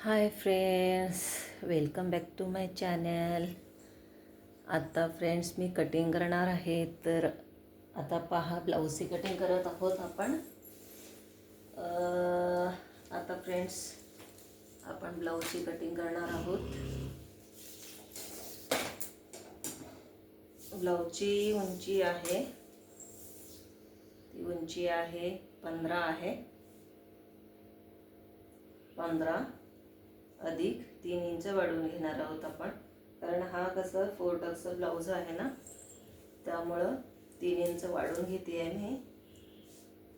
High friends, welcome back to my channel. आता friends मी cutting करणार आहे. तर आता पहा, ब्लाऊजची कटिंग करत आहोत आपण. आता फ्रेंड्स आपण ब्लाऊजची कटिंग करणार आहोत. ब्लाऊजची उंची आहे, ती उंची आहे 15 आहे. 15 अधिक 3 इंच वाढवून घेणार आहोत आपण, कारण हा कसं 4 टक्सचा ब्लाऊज आहे ना, त्यामुळं 3 इंच वाढवून घेते आहे मी.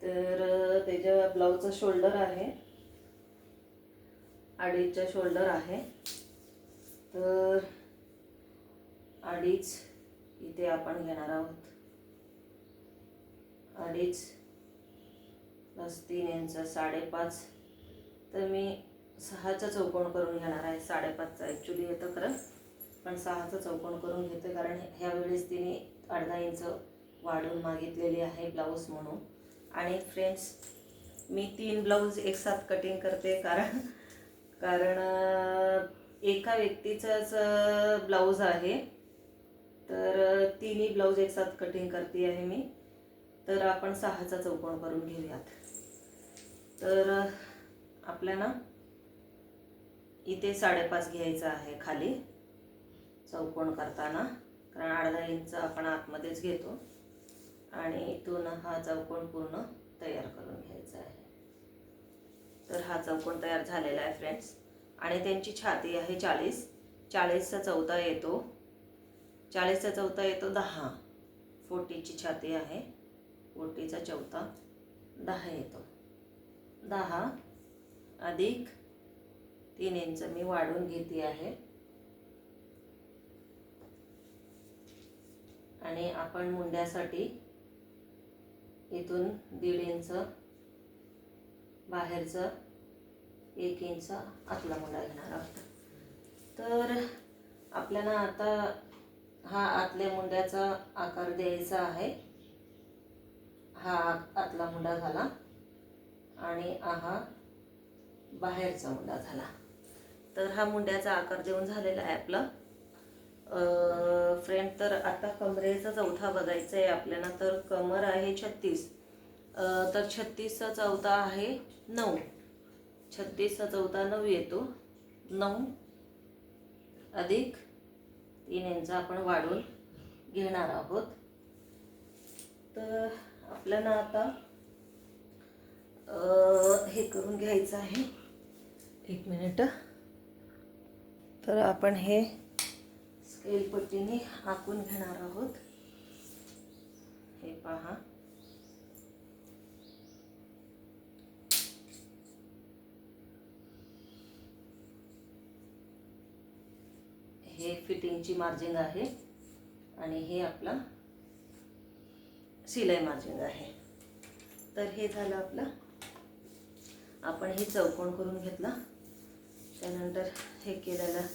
तर त्याच्या ब्लाऊजचा शोल्डर आहे 2.5चा शोल्डर आहे. तर 2.5 इथे आपण घेणार आहोत. 2.5 प्लस 3 इंच 5.5. तर मी 6चा चौकोन करून घेणार आहे. 5.5चा ॲक्च्युली येतं खरं, पण 6चा चौकोन करून घेते, कारण ह्या वेळेस तिने अर्धा इंच वाढवून मागितलेली आहे ब्लाऊज म्हणून. आणि फ्रेंड्स मी 3 ब्लाऊज एकसाथ कटिंग करते, कारण कारण एका व्यक्तीचाच ब्लाऊज आहे. तर तिन्ही ब्लाऊज एकसाथ कटिंग करते आहे मी. तर आपण 6चा चौकोन करून घेऊयात. तर आपल्याला इथे 5.5 घ्यायचा आहे खाली चौकोन करताना, कारण अर्धा इंच आपण आतमध्येच घेतो. आणि इथून हा चौकोन पूर्ण तयार करून घ्यायचा आहे. तर हा चौकोन तयार झालेला आहे फ्रेंड्स. आणि त्यांची छाती आहे 40. 40चा चौथा येतो, 40चा चौथा येतो 10. 40ची छाती आहे, 40चा चौथा 10 येतो. 10 अधिक 3 इंच मी वाढवून घेते आहे. आणि आपण मुंड्यासाठी इथून 1.5 इंच बाहेरचं, 1 इंच आतला मुंडा घेणार आहोत. तर आपल्याला आता हा आतल्या मुंड्याचा आकार द्यायचा आहे. हा आतला मुंडा झाला आणि हा बाहेरचा मुंडा झाला. तर हा मुंड्याचा आकार देऊन झालेला आहे आपला फ्रेंड. तर आता कमरेचा चौथा बघायचा आहे आपल्याला. तर कमर आहे 36. तर 36चा चौथा आहे 9. 36चा चौथा 9 येतो. 9 अधिक 3 इंच आपण वाढवून घेणार आहोत. तर आपल्याला आता हे करून घ्यायचं आहे. 1 मिनिट. तर आपण हे स्केल पट्टीने आखून घेणार आहोत. हे पहा, हे फिटिंगची मार्जिन आहे आणि हे आपला शिलाई मार्जिन आहे. तर हे झालं आपलं. आपण हे चौकोन करून घेतला. त्यानंतर हे केलेलं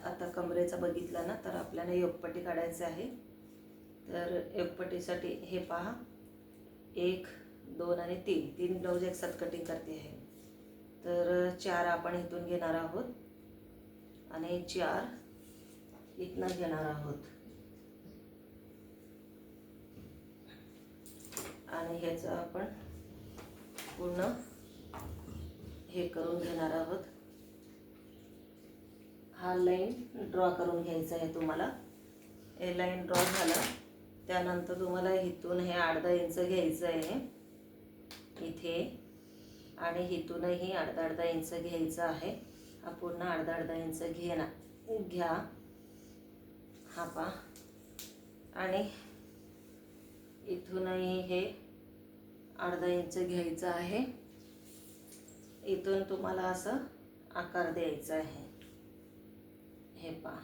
आता कमरेचा बघितला ना, तर आपल्याला योगपट्टी काढायची आहे. तर योगपट्टीसाठी हे पहा, 1, 2 आणि 3 ब्लाऊज एकसाथ कटिंग करते आहे. तर 4 आपण इथून घेणार आहोत आणि 4 इथनं घेणार आहोत. आणि ह्याचं आपण पूर्ण हे करून घेणार आहोत. हा लाईन ड्रॉ करून घ्यायचा आहे तुम्हाला. हे लाईन ड्रॉ झाला त्यानंतर तुम्हाला इथून हे अर्धा इंच घ्यायचं आहे इथे, आणि इथूनही अर्धा इंच घ्यायचं आहे. हा पूर्ण अर्धा इंच घ्या. हा पा. आणि इथूनही हे अर्धा इंच घ्यायचं आहे. इथून तुम्हाला असं आकार द्यायचा आहे. हे पहा,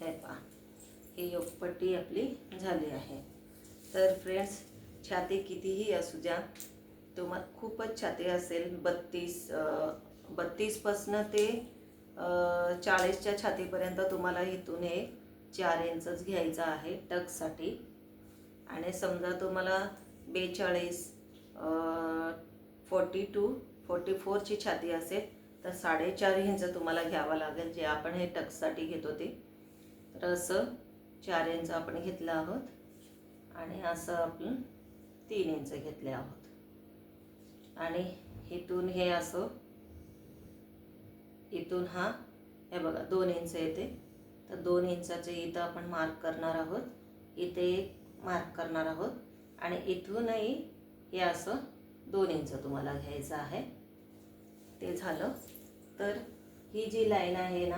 हे पहा, ही योगपट्टी आपली झाली आहे. तर फ्रेंड्स, छाती कितीही असू द्या, तुम्हाला खूपच छाती असेल 32 पासनं ते 40च्या छातीपर्यंत तुम्हाला इथून हे 4 इंचच घ्यायचं आहे टक्ससाठी. आणि समजा तुम्हाला 42 42-44ची छाती असेल तर 4.5 इंच तुम्हाला घ्यावं लागेल, जे आपण हे टक्ससाठी घेतो ते. तर असं 4 इंच आपण घेतलं आहोत आणि असं आपण 3 इंच घेतले आहोत. आणि इथून हे असं, इथून हा हे बघा 2 इंच येते, तर 2 इंचाचे इथं आपण मार्क करणार आहोत, इथे एक मार्क करणार आहोत आणि इथूनही हे असं 2 इंच तुम्हाला घ्यायचं आहे. ते झालं तर ही जी लाईन आहे ना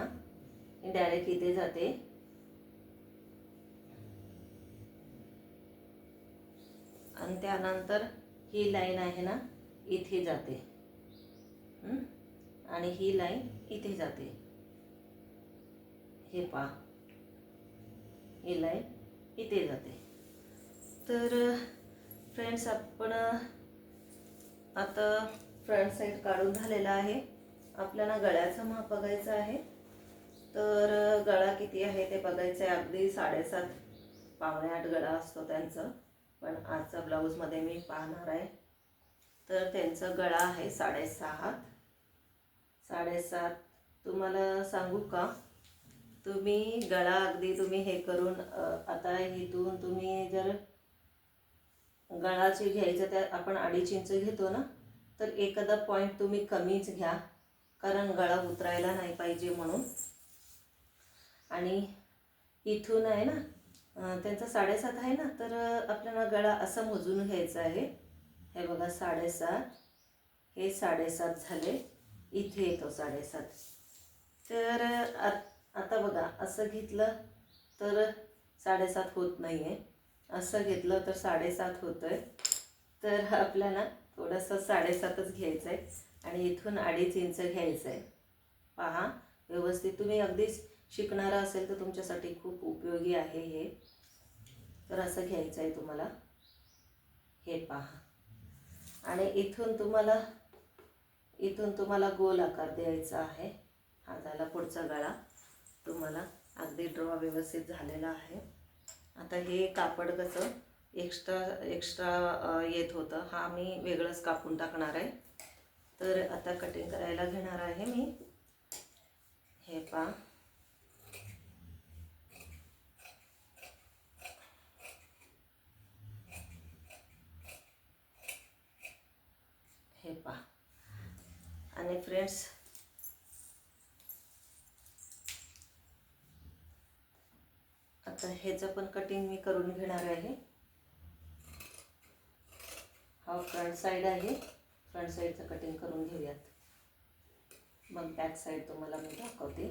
ही डायरेक्ट इथे जाते आणि त्यानंतर ही लाईन आहे ना इथे जाते आणि ही लाईन इथे जाते. हे पहा, ही लाईन इथे जाते. तर फ्रेंड्स, आपण आता फ्रंट साईड काढून झालेला आहे. आपल्याला गळ्याचं माप बघायचं आहे. तर गळा किती आहे ते बघायचं आहे. अगदी 7.5 पावणे 8 गळा असतो त्यांचं, पण आजचा ब्लाऊजमध्ये मी पाहणार आहे. तर त्यांचं गळा आहे 7.5. तुम्हाला सांगू का, तुम्ही गळा अगदी तुम्ही हे करून आता इथून तुम्ही जर गळाची घ्यायचं त्या आपण 2.5 इंच घेतो ना, तर एखादा पॉईंट तुम्ही कमीच घ्या, कारण गळा उतरायला नाही पाहिजे म्हणून. आणि इथून आहे ना त्यांचा 7.5 आहे ना, तर आपल्याला गळा असं मोजून घ्यायचा आहे. हे बघा 7.5, हे 7.5 झाले, इथे येतो 7.5. तर आता बघा असं घेतलं तर 7.5 होत नाही आहे, असं घेतलं तर 7.5 होतं आहे. तर आपल्याला थोडंसं 7.5च घ्यायचं आहे आणि इथून 2.5 इंच घ्यायचं आहे. पहा व्यवस्थित, तुम्ही अगदीच शिकणारा असेल तर तुमच्यासाठी खूप उपयोगी आहे हे. तर असं घ्यायचं आहे तुम्हाला, हे पहा. आणि इथून तुम्हाला गोल आकार द्यायचा आहे. हा झाला पुढचा गळा. तुम्हाला अगदी ड्रॉ व्यवस्थित झालेला आहे. आता हे कापड कसं एक्स्ट्रा येत होतं, हा मी वेगळंच कापून टाकणार आहे. तर आता कटिंग करायला घेणार आहे मी. हे पहा, हे पहा. आणि फ्रेंड्स, आता ह्याचं पण कटिंग मी करून घेणार आहे. हा फ्रंट साईड आहे, फ्रंट साईडचं कटिंग करून घेऊयात, मग बॅक साईड तुम्हाला मी दाखवते.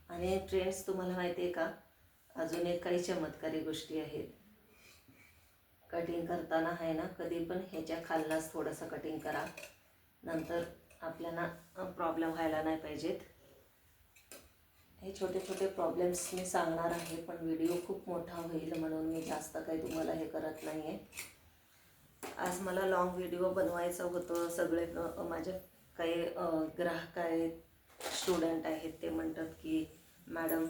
आणि फ्रेंड्स, तुम्हाला माहिती आहे का, अजून एक काही चमत्कारी गोष्टी आहेत. कटिंग करताना आहे ना, कधी पण ह्याच्या खालनाच थोडंसं कटिंग करा, नंतर आपल्याला प्रॉब्लेम व्हायला नाही पाहिजेत. हे छोटे छोटे प्रॉब्लेम्स मी सांगणार आहे, पण व्हिडिओ खूप मोठा होईल म्हणून मी जास्त काही तुम्हाला हे करत नाही आहे. आज मला लॉंग व्हिडिओ बनवायचं होतं. सगळे माझे काही ग्राहक आहेत, स्टुडंट आहेत, ते म्हणतात की मॅडम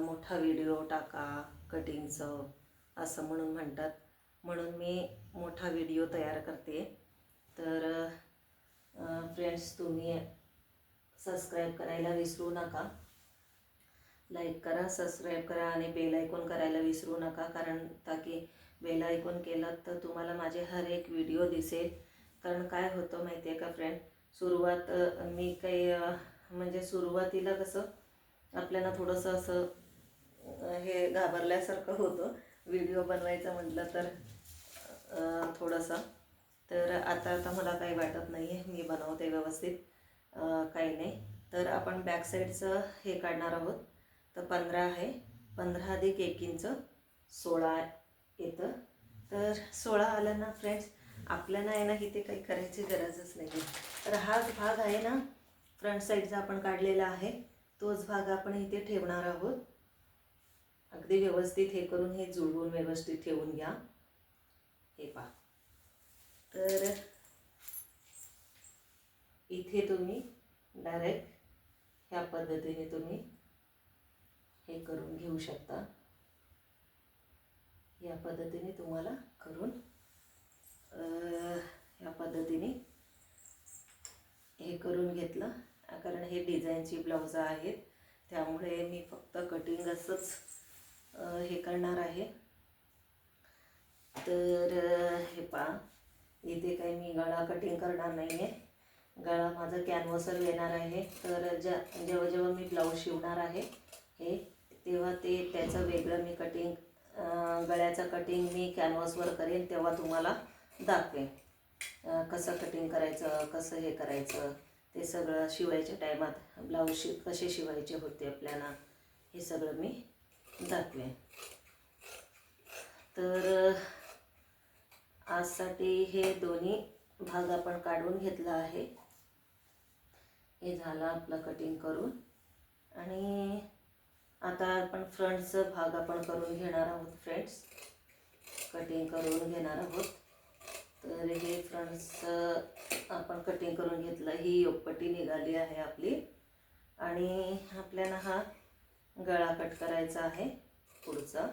मोठा व्हिडिओ टाका कटिंगचं, असं म्हणून म्हणतात. म्हणून मी मोठा व्हिडिओ तयार करते. तर फ्रेंड्स, तुम्ही सबस्क्राईब करायला विसरू नका. लाईक करा, सबस्क्राईब करा आणि बेल आयकॉन करायला विसरू नका, कारण ताकी बेल आयकॉन केलं तर तुम्हाला माझे हर एक व्हिडिओ दिसेल. कारण काय होतं माहिती आहे का फ्रेंड, मी काही म्हणजे सुरुवातीला कसं आपल्याला थोडंसं असं हे घाबरल्यासारखं होतं व्हिडिओ बनवायचं म्हटलं तर थोडंसं. तर आता मला काही वाटत नाही आहे, मी बनवते व्यवस्थित, काही नाही. तर आपण बॅक साईडचं हे काढणार आहोत. तर 15 आहे, 15 अधिक 1 इंच 16 येतं. तर 16 आलं ना फ्रेंड्स, आपल्याला आहे ना इथे काही करायची गरजच नाही. तर हाच भाग आहे ना फ्रंट साईडचा आपण काढलेला आहे, तोच भाग आपण इथे ठेवणार आहोत. अगदी व्यवस्थित हे करून हे जुळवून व्यवस्थित ठेवून घ्या. हे पहा, तर इथे तुम्ही डायरेक्ट ह्या पद्धतीने तुम्ही हे करून घेऊ शकता. या पद्धतीने तुम्हाला करून या पद्धतीने हे करून घेतलं. कारण हे डिझाईनची ब्लाऊज आहेत त्यामुळे मी फक्त कटिंग असंच हे करणार आहे. तर हे पहा, इथे काही मी गळा कटिंग करणार नाही आहे. गळा माझा कॅनव्हसवर येणार आहे. तर जेव्हा जेव्हा मी ब्लाऊज शिवणार आहे हे तेव्हा त्याचं वेगळं मी कटिंग गळ्याचं कटिंग मी कॅनव्हसवर करेन, तेव्हा तुम्हाला दाखवेन कसं कटिंग करायचं, कसं हे करायचं. ते सगळं शिवायच्या टायमात ब्लाऊज कसे शिवायचे होते आपल्याला हे सगळं मी दाखवेन. तर आजसाठी हे दोन्ही भाग आपण काढून घेतला आहे. हे झालं आपलं कटिंग करून. आणि आता आपण फ्रंटचा भाग आपण करून घेणार आहोत फ्रेंड्स. कटिंग करून घेणार आहोत. तर हे फ्रंटचं आपण कटिंग करून घेतलं. ही योगपट्टी निघाली आहे आपली आणि आपल्याला हा गळा कट करायचा आहे पुढचा.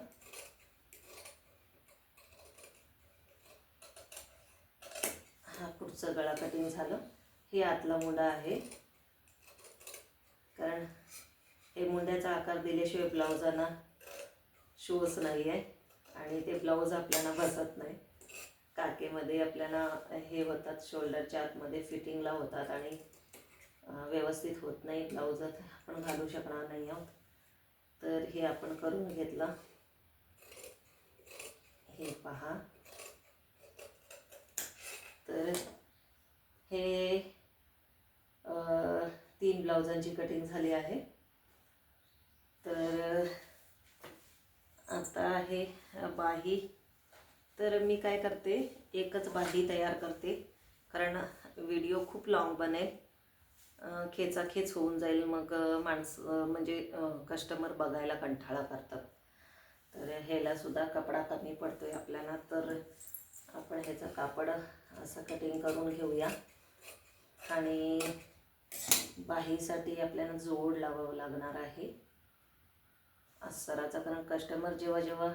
हा पुढचा गळा कटिंग झालं. हे आतला मुंडा आहे, कारण हे मुंड्याचा आकार दिल्याशिवाय ब्लाऊजांना शोच नाही आहे आणि ते ब्लाऊज आपल्याला बसत नाही. काकेमध्ये आपल्याला हे होतात, शोल्डरच्या आतमध्ये फिटिंगला होतात आणि व्यवस्थित होत नाही. ब्लाऊजात आपण घालू शकणार नाही आहोत. तर हे आपण करून घेतलं. हे पहा, तर हे 3 ब्लाउजांची कटिंग झाली आहे. तर आता आहे बाही. तर मी काय करते, एकच बाही तयार करते कारण व्हिडिओ खूप लाँग बनेल, खेचाखेच होऊन जाईल. मग माणसं म्हणजे कस्टमर बघायला कंटाळा करतात. तर ह्यालासुद्धा कपडा कमी पडतो आहे आपल्याला. तर आपण ह्याचं कापड असं कटिंग करून घेऊया. आणि बाहीसाठी आपल्याला जोड लावावं लागणार आहे अस्तराचा. कारण कस्टमर जेव्हा जेव्हा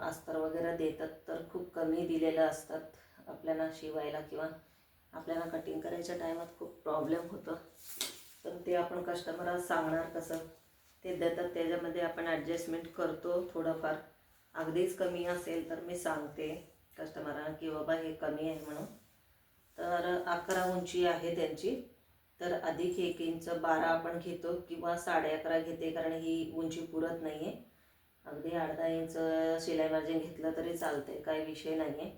अस्तर वगैरे देतात तर खूप कमी दिलेलं असतात आपल्याला शिवायला, किंवा आपल्याला कटिंग करायच्या टायमात खूप प्रॉब्लेम होतं. तर ते आपण कस्टमरला सांगणार कसं. ते देतात त्याच्यामध्ये आपण ॲडजस्टमेंट करतो थोडंफार. अगदीच कमी असेल तर मी सांगते कस्टमरला की बाबा हे कमी आहे म्हणून. तर 11 उंची आहे त्यांची. तर अधिक 1 इंच 12 आपण घेतो किंवा 11.5 घेते, कारण ही उंची पुरत नाही आहे. अगदी अर्धा इंच शिलाई मार्जिन घेतलं तरी चालते, काही विषय नाही आहे.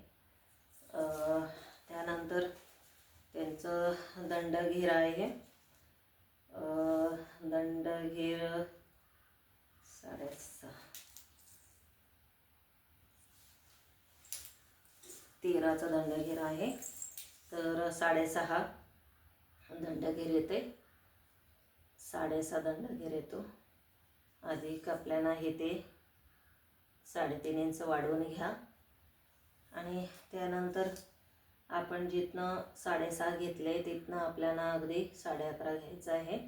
त्यानंतर त्यांचं दंडघेर आहे. दंडघेर 6.5 13चा दंडघेर आहे. तर 6.5 दंडघेर येते. 6.5 दंडघेर येतो. अधिक आपल्याला हे ते 3.5 इंच वाढवून घ्या. आणि त्यानंतर आपण जिथनं 6.5 घेतले तिथनं आपल्याला अगदी 11.5 घ्यायचं आहे.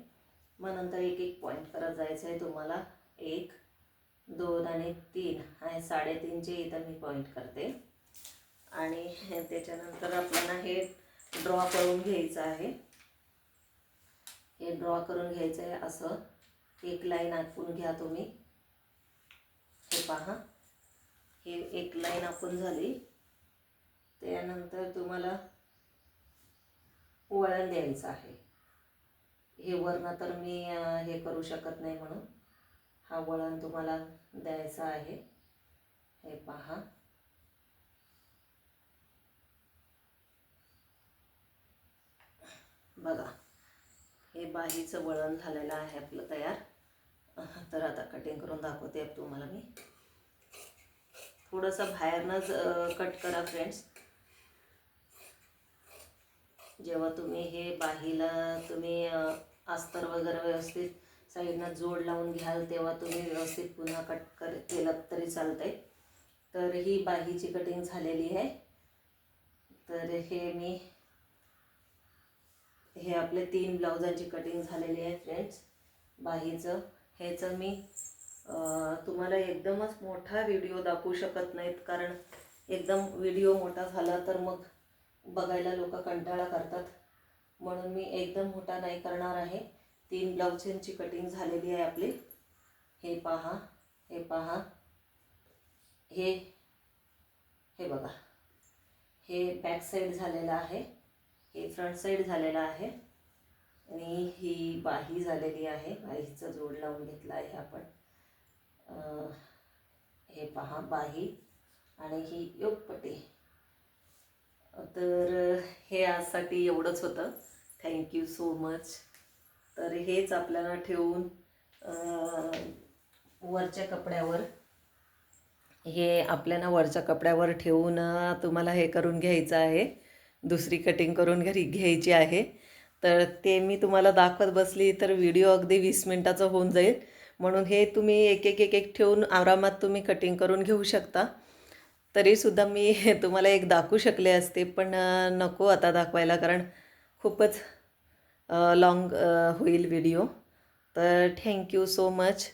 मग नंतर एक एक पॉईंट करत जायचं आहे तुम्हाला. 1 2 आणि 3 आणि 3.5चे इथं मी पॉईंट करते. आणि त्याच्यानंतर आपल्याला हे ड्रॉ करून घ्यायचं आहे. हे ड्रॉ करून घ्यायचं आहे. असं एक लाईन आखून घ्या तुम्ही. हे पहा, हे एक लाईन आखून झाली. त्यानंतर तुम्हाला वळण द्यायचं आहे. हे वरनं तर मी हे करू शकत नाही म्हणून हा वळण तुम्हाला द्यायचा आहे. हे पहा, बघा हे बाहीचं वळण झालेलं आहे आपलं तयार. तर आता कटिंग करून दाखवते तुम्हाला मी. थोडंसं बाहेरनंच कट करा फ्रेंड्स. जेव्हा तुम्ही हे बाहीला तुम्ही अस्तर वगैरे व्यवस्थित साईडनं जोड लावून घ्याल तेव्हा तुम्ही व्यवस्थित पुन्हा कट केलं तरी चालतंय. तर ही बाहीची कटिंग झालेली आहे. तर हे आपले 3 ब्लाउजांची कटिंग झालेली आहे फ्रेंड्स बाहीचं. ह्याचं मी तुम्हाला एकदमच मोठा व्हिडिओ दाखवू शकत नाहीत, कारण एकदम व्हिडिओ मोठा झाला तर मग बघायला लोक कंटाळा करतात. म्हणून मी एकदम मोठा नाही करणार आहे. 3 ब्लाऊजची कटिंग झालेली आहे आपली. हे पहा, हे पहा, हे हे बघा, हे बॅक साईड झालेलं आहे, हे फ्रंट साईड झालेलं आहे आणि ही बाही झालेली आहे. बाहीचा जोड लावून घेतला आहे आपण. हे पहा बाही आणि ही योगपट्टी. तर हे आजसाठी एवढंच होतं. Thank you so much. तर हेच आपल्याला ठेवून वरच्या कपड्यावर, हे आपल्याला वरच्या कपड्यावर ठेवून तुम्हाला हे करून घ्यायचं आहे. दुसरी कटिंग करून घरी घ्यायची आहे. तर ते मी तुम्हाला दाखवत बसली तर व्हिडिओ अगदी 20 मिनटाचा होऊन जाईल. म्हणून हे तुम्ही एक एक एक एक ठेवून आरामात तुम्ही कटिंग करून घेऊ शकता. तरीसुद्धा मी तुम्हाला एक दाखवू शकले असते, पण नको आता दाखवायला, कारण खूपच लॉंग होईल व्हिडिओ. तर थँक्यू सो मच.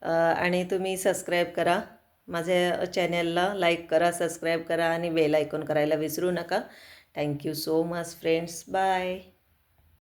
आणि तुम्ही सबस्क्राईब करा, माझ्या चॅनलला लाईक करा, सबस्क्राईब करा आणि बेल आयकॉन करायला विसरू नका. Thank you so much friends. Bye.